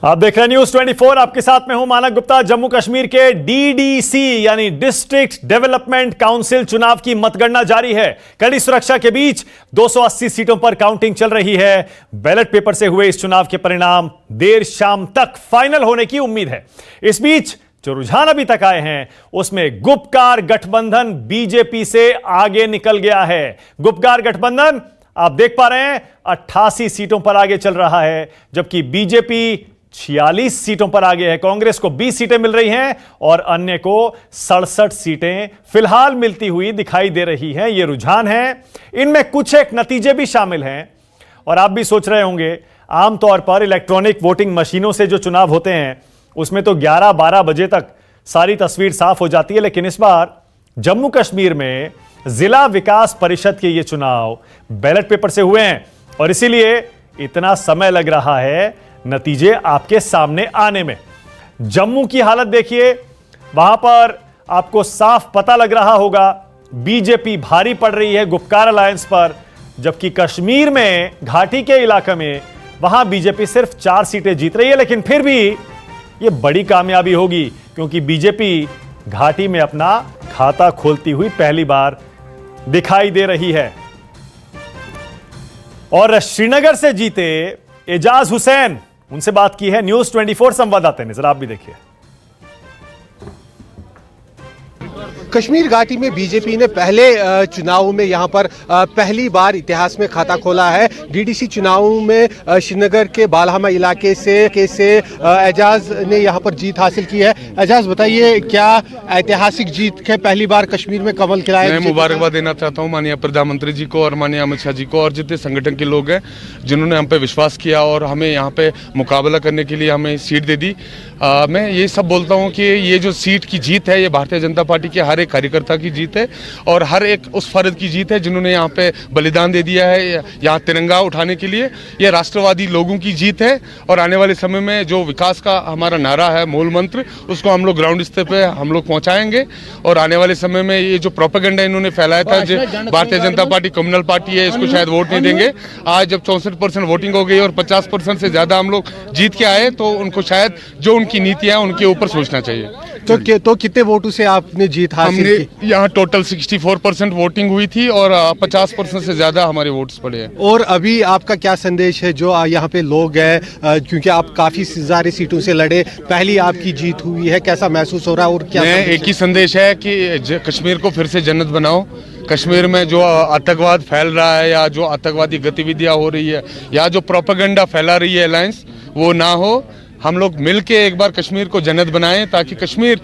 आप देख रहे हैं न्यूज 24। आपके साथ में हूं मानक गुप्ता। जम्मू कश्मीर के डीडीसी यानी डिस्ट्रिक्ट डेवलपमेंट काउंसिल चुनाव की मतगणना जारी है। कड़ी सुरक्षा के बीच 280 सीटों पर काउंटिंग चल रही है। बैलेट पेपर से हुए इस चुनाव के परिणाम देर शाम तक फाइनल होने की उम्मीद है। इस बीच जो रुझान अभी तक आए हैं उसमें गुपकार गठबंधन बीजेपी से आगे निकल गया है। गुपकार गठबंधन आप देख पा रहे हैं 88 सीटों पर आगे चल रहा है, जबकि बीजेपी 46 सीटों पर आगे है। कांग्रेस को 20 सीटें मिल रही हैं और अन्य को 67 सीटें फिलहाल मिलती हुई दिखाई दे रही हैं। यह रुझान है। इनमें कुछ एक नतीजे भी शामिल हैं और आप भी सोच रहे होंगे, आमतौर पर इलेक्ट्रॉनिक वोटिंग मशीनों से जो चुनाव होते हैं उसमें तो 11-12 बजे तक सारी तस्वीर साफ हो जाती है, लेकिन इस बार जम्मू कश्मीर में जिला विकास परिषद के ये चुनाव बैलेट पेपर से हुए हैं और इसीलिए इतना समय लग रहा है नतीजे आपके सामने आने में। जम्मू की हालत देखिए, वहां पर आपको साफ पता लग रहा होगा बीजेपी भारी पड़ रही है गुपकार अलायंस पर, जबकि कश्मीर में घाटी के इलाके में वहां बीजेपी सिर्फ 4 सीटें जीत रही है। लेकिन फिर भी यह बड़ी कामयाबी होगी क्योंकि बीजेपी घाटी में अपना खाता खोलती हुई पहली बार दिखाई दे रही है। और श्रीनगर से जीते एजाज हुसैन, उनसे बात की है न्यूज 24 संवाददाता ने, जरा आप भी देखिए। कश्मीर घाटी में बीजेपी ने पहले चुनाव में यहां पर पहली बार इतिहास में खाता खोला है। डीडीसी चुनाव में श्रीनगर के बालहमा इलाके से एजाज ने यहां पर जीत हासिल की है। एजाज बताइए, क्या ऐतिहासिक जीत है, पहली बार कश्मीर में कमल खिलाया? मैं मुबारकबाद देना चाहता हूं माननीय प्रधानमंत्री जी को और माननीय अमित शाह जी को और जितने संगठन के लोग हैं जिन्होंने हम पे विश्वास किया और हमें यहाँ पे मुकाबला करने के लिए हमें सीट दे दी। मैं ये सब बोलता हूँ कि ये जो सीट की जीत है ये भारतीय जनता पार्टी के हर एक कार्यकर्ता की जीत है और हर एक उस फर्द की जीत है जिन्होंने यहाँ पे बलिदान दे दिया है यहाँ तिरंगा उठाने के लिए। ये राष्ट्रवादी लोगों की जीत है और आने वाले समय में जो विकास का हमारा नारा है, मूल मंत्र, उसको हम लोग ग्राउंड स्तर पे हम लोग पहुँचाएंगे। और आने वाले समय में ये जो प्रोपेगेंडा इन्होंने फैलाया था जो Bharatiya Janata party communal party है, इसको शायद वोट नहीं देंगे। आज जब 64% वोटिंग हो गई और 50% से ज्यादा हम लोग जीत के आए तो उनको शायद जो उनकी नीतियां उनके ऊपर सोचना चाहिए। तो कितने वोटों से आपने जीत हासिल की? यहाँ टोटल 64% वोटिंग हुई थी और 50% से ज्यादा हमारे वोट्स पड़े हैं। और अभी आपका क्या संदेश है जो यहाँ पे लोग हैं, क्योंकि आप काफी सारी सीटों से लड़े, पहली आपकी जीत हुई है, कैसा महसूस हो रहा है? और क्या एक ही संदेश है कि कश्मीर को फिर से जन्नत बनाओ। कश्मीर में जो आतंकवाद फैल रहा है या जो आतंकवादी गतिविधियां हो रही है या जो प्रोपेगेंडा फैला रही है अलायंस, वो ना हो। हम लोग मिलके एक बार कश्मीर को जन्नत बनाएं ताकि कश्मीर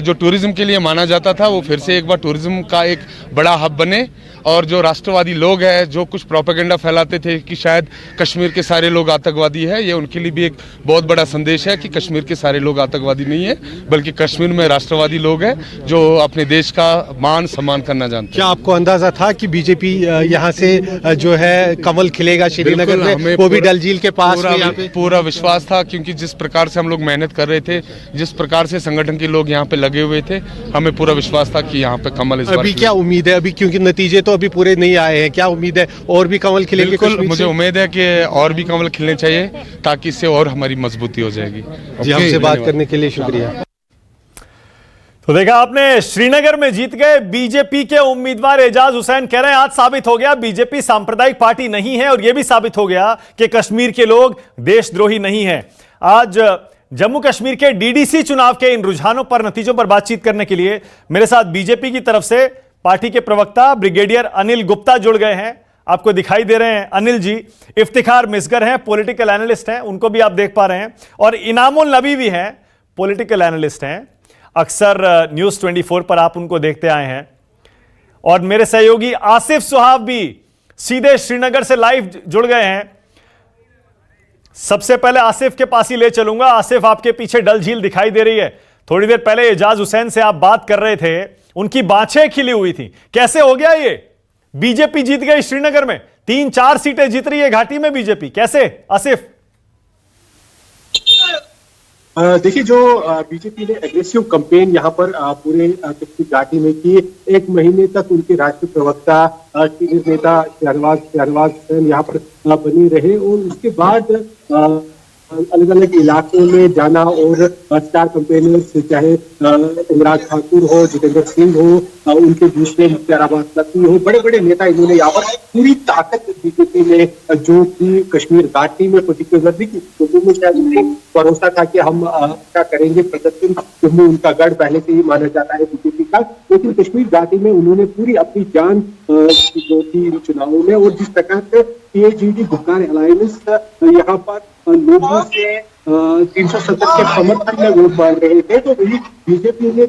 जो टूरिज्म के लिए माना जाता था वो फिर से एक बार टूरिज्म का एक बड़ा हब बने। और जो राष्ट्रवादी लोग हैं जो कुछ प्रोपेगेंडा फैलाते थे कि शायद कश्मीर के सारे लोग आतंकवादी है, ये उनके लिए भी एक बहुत बड़ा संदेश है कि कश्मीर के सारे लोग आतंकवादी नहीं है, बल्कि कश्मीर में राष्ट्रवादी लोग हैं जो अपने देश का मान सम्मान करना जानते हैं। क्या आपको अंदाजा था कि बीजेपी यहाँ से जो है कमल खिलेगा श्रीनगर में, वो भी डल झील के पास? पूरा विश्वास था क्योंकि जिस प्रकार से हम लोग मेहनत कर रहे थे, जिस प्रकार से संगठन के लोग यहाँ पे लगे हुए थे, हमें पूरा विश्वास था कि यहाँ पे कमल इस बार। अभी क्या उम्मीद है? अभी क्योंकि नतीजे तो अभी पूरे नहीं आए हैं, क्या उम्मीद है और भी कमल खिलेंगे? बिल्कुल, मुझे उम्मीद है कि और भी कमल खिलने चाहिए ताकि इससे और हमारी मजबूती हो जाएगी। जी, हमसे बात करने के लिए शुक्रिया। तो देखा आपने, श्रीनगर में जीत गए बीजेपी के उम्मीदवार एजाज हुसैन। कह रहे हैं आज साबित हो गया बीजेपी सांप्रदायिक पार्टी नहीं है और यह भी साबित हो गया कि कश्मीर के लोग देशद्रोही नहीं है। आज जम्मू कश्मीर के डीडीसी चुनाव के इन रुझानों पर, नतीजों पर बातचीत करने के लिए मेरे साथ बीजेपी की तरफ से पार्टी के प्रवक्ता ब्रिगेडियर अनिल गुप्ता जुड़ गए हैं। आपको दिखाई दे रहे हैं अनिल जी। इफ्तिखार मिसगर हैं, पॉलिटिकल एनालिस्ट हैं, उनको भी आप देख पा रहे हैं। और इनामुल नबी भी हैं, पॉलिटिकल एनालिस्ट हैं। अक्सर न्यूज 24 पर आप उनको देखते आए हैं। और मेरे सहयोगी आसिफ सुहाब भी सीधे श्रीनगर से लाइव जुड़ गए हैं। सबसे पहले आसिफ के पास ही ले चलूंगा। आसिफ, आपके पीछे डल झील दिखाई दे रही है। थोड़ी देर पहले एजाज हुसैन से आप बात कर रहे थे, उनकी बाछें खिली हुई थी। कैसे हो गया ये? बीजेपी जीत गई श्रीनगर में, 3-4 सीटें जीत रही है घाटी में बीजेपी, कैसे आसिफ? देखिए, जो बीजेपी ने एग्रेसिव कैंपेन यहाँ पर पूरे कश्मीर घाटी में की, 1 महीने तक उनके राष्ट्रीय प्रवक्ता सीनियर नेता शहरवाज हुसैन यहाँ पर बने रहे और उसके बाद अलग अलग इलाकों में जाना और स्टार कैंपेनर्स चाहे इमरान ठाकुर हो, जितेंद्र सिंह हो, उनके दूसरे मुख्तार अब्बास नकवी हो, बड़े बड़े नेता इन्होंने यहाँ पर पूरी ताकत बीजेपी ने जो कि कश्मीर घाटी में पर्टिकुलरली जम्मू में शायद भरोसा था कि हम क्या करेंगे प्रदर्शन, जम्मू उनका गढ़ पहले से ही माना जाता है बीजेपी का, लेकिन कश्मीर घाटी में उन्होंने पूरी अपनी जान जो थी इन चुनावों में। और जिस प्रकार से PAGD गुपकार अलायंस यहाँ पर लोगों से 370 के समर्थन में वोट मांग रहे थे, तो वही बीजेपी ने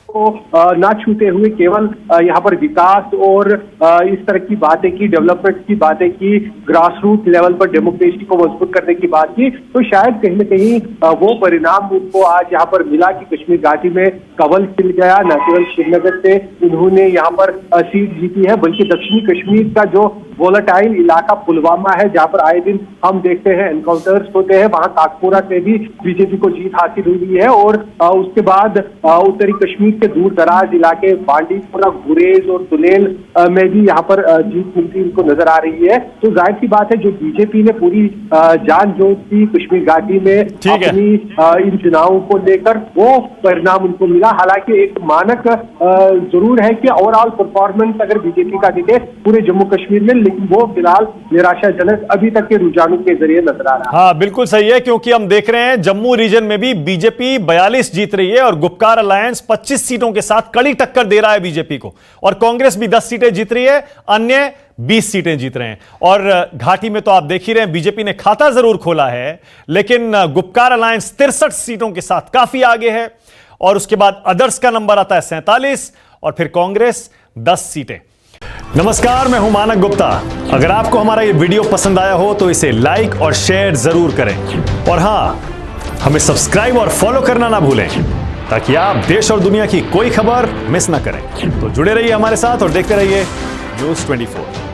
को ना छूते हुए केवल यहाँ पर विकास और इस तरह की बातें की, डेवलपमेंट की बातें की, ग्रास रूट लेवल पर डेमोक्रेसी को मजबूत करने की बात की, तो शायद कहीं न कहीं वो परिणाम उनको आज यहाँ पर मिला कि कश्मीर घाटी में कवल खिल गया। न केवल श्रीनगर से उन्होंने यहाँ पर सीट जीती है, बल्कि दक्षिणी कश्मीर का जो वोलेटाइल इलाका पुलवामा है, जहाँ पर आए दिन हम देखते हैं एनकाउंटर्स होते हैं, वहां ताकपुरा से भी बीजेपी को जीत हासिल हुई है। और उसके बाद उत्तरी कश्मीर के दूर दराज इलाके बांडीपुरा, गुरेज और दुलेल में भी यहाँ पर जीत मिलती इनको नजर आ रही है। तो जाहिर सी बात है जो बीजेपी ने पूरी जान जोत दी कश्मीर घाटी में अपनी इन चुनावों को लेकर, वो परिणाम उनको मिला। हालांकि एक मानक जरूर है कि ओवरऑल परफॉर्मेंस अगर बीजेपी का दिखे पूरे जम्मू कश्मीर में, लेकिन वो फिलहाल निराशाजनक अभी तक के रुझानों के जरिए नजर आ रहा है। हाँ, बिल्कुल सही है, क्योंकि हम देख रहे हैं जम्मू रीजन में भी बीजेपी 42 जीत रही है और गुपकार अलायंस 25 सीटों के साथ कड़ी टक्कर दे रहा है बीजेपी को, और कांग्रेस भी 10 सीटें जीत रही है, अन्य 20 सीटें जीत रहे हैं। और घाटी में तो आप देख ही रहे हैं, बीजेपी ने खाता जरूर खोला है, लेकिन गुपकार अलायंस 63 सीटों के साथ काफी आगे है, और उसके बाद अदर्स का नंबर आता है 47, और फिर कांग्रेस 10 सीटें। नमस्कार, मैं हूं मानक गुप्ता। अगर आपको हमारा ये वीडियो पसंद आया हो तो इसे लाइक और शेयर जरूर करें, और हां, हमें सब्सक्राइब और फॉलो करना ना भूलें, ताकि आप देश और दुनिया की कोई खबर मिस ना करें। तो जुड़े रहिए हमारे साथ और देखते रहिए News 24।